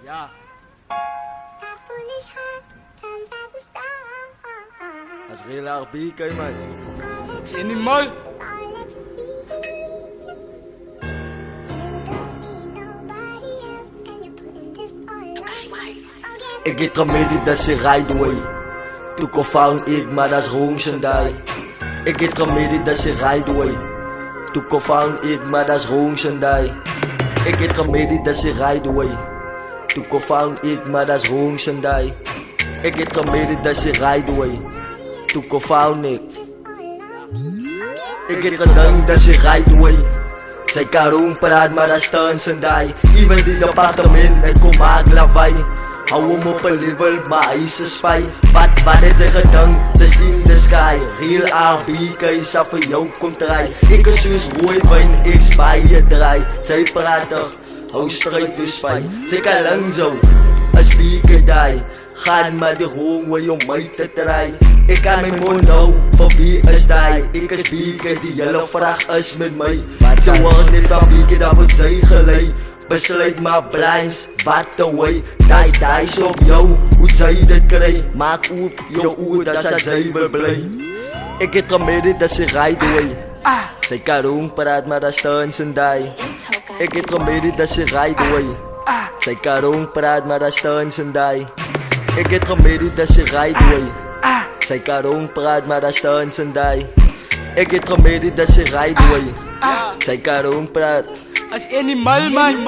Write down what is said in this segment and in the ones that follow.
Ja. Dat is heel erg BK, man. Animal. Ik heb gemeten dat ze rijdt way. Toen kon fout ik, maar dat is roos en die. Ik heb gemeten dat ze rijdt way. Toen kon fout ik, maar dat is roos en die. Ik heb gemeten dat ze rijdt way. Toen kon fout ik, maar dat is roos en die. Ik heb gemeten dat ze rijdt way. Toen kon fout ik. Ik heb gedacht dat ze rijdt way. Zij kan rondpraat, maar dat staat en die. Iemand in het appartement en kom maak lawaai. Hou hem op een level, maar hij is een spy. Wat heeft ze gedaan? Ze zien de sky. Real RB, sa voor jou komt draai. Ik is soos rooi wijn, ik spy je draai. Zij praat toch, hou strijd dus fijn. Zij kan lang zo, als bieke die. Gaan maar de honger om mij te draaien. Ik kan mijn mond houden, voor wie is die? Ik is bieke, die hele vraag is met mij. Ze worden niet van bieke, dat wordt zij geleid. Besluit maar blinds, wat away. Die is op jou, hoe zij dit krijgt. Maak op jou oor, dat zij wil blij. Ik heb gemeten dat ze rijdt away. Zij kan rondpraat, maar dat staan ze die. Ik heb gemeten dat ze rijdt away. Zij kan rondpraat, maar dat staan ze die. Ik heb gemeten dat ze rijdt away. Zij kan rondpraat, maar dat staan ze die. Ik heb gemeten dat ze rijdt away. Zij kan rondpraat. Als animal man,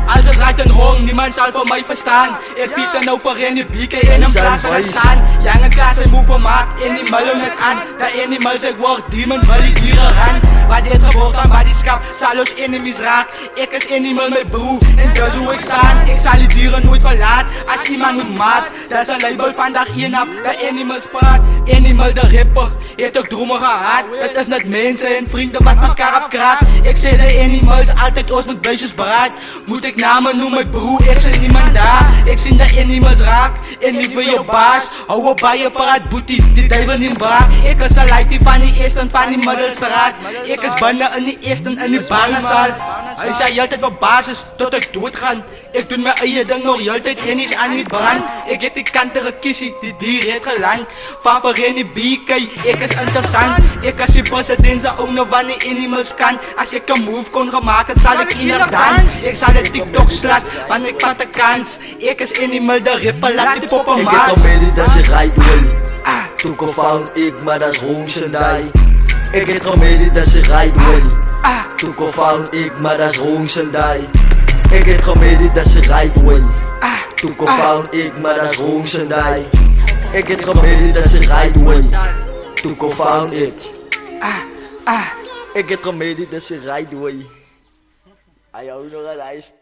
als het rijdt een hong, niemand zal voor mij verstaan. Ik fiets er nou voor in de bieke in een plaats van het staan. Jange klaas en moe vermaakt, animal het aan. De animal zegt word demon, wil die dieren ran. Waar dit geboorte aan bodyschap, zal ons enemies raak. Ik is animal met broer, en dus hoe ik staan. Ik zal die dieren nooit verlaat, als iemand moet maat. Dat is een label van dag 1 af, de animals praat. Animal de ripper, heeft ook dromen gehad. Het is net mensen en vrienden wat elkaar afkraakt. Ik zeg de animals, altijd ons met beestjes beraad. Moet ik namen noemen broer, ik zie niemand daar. Ik zie de animals raak, en niet voor je baas. Hou op bij je paraat boetie, die duivel niet waar. Ik is een lightie van die eerste van die middelstraat. Ik is binnen in die eerste in die barnenzaal. Hij zei altijd voor basis tot ik doodgaan. Ik doe mijn eigen ding nog altijd en is aan die brand. Ik heb die kantere kissie, die dier heeft geland. Van Vereni BK, ik is interessant. Ik is die president, ze ook nog wanneer animals kan. Als ik een move kon gemaakt, zal ik inderdaad. Ik zal de TikTok slat, want ik vat de kans. Ik is animal de ripper, laat die poppen maas. Ik heb gemeten dat ze rijdt way. Toen kon fout ik, maar dat is roos en die. Ik heb gemeten dat ze rijdt way. Toen kon fout ik, maar dat is roos en die. Ik heb gemeten dat ze rijdt way. Toen kon fout ik, maar dat is roos en die. Ik heb gemeten dat ze rijdt way. Toen kon fout ik. Ik heb gemeten dat ze rijdt way. Hij houdt nog aan lijst.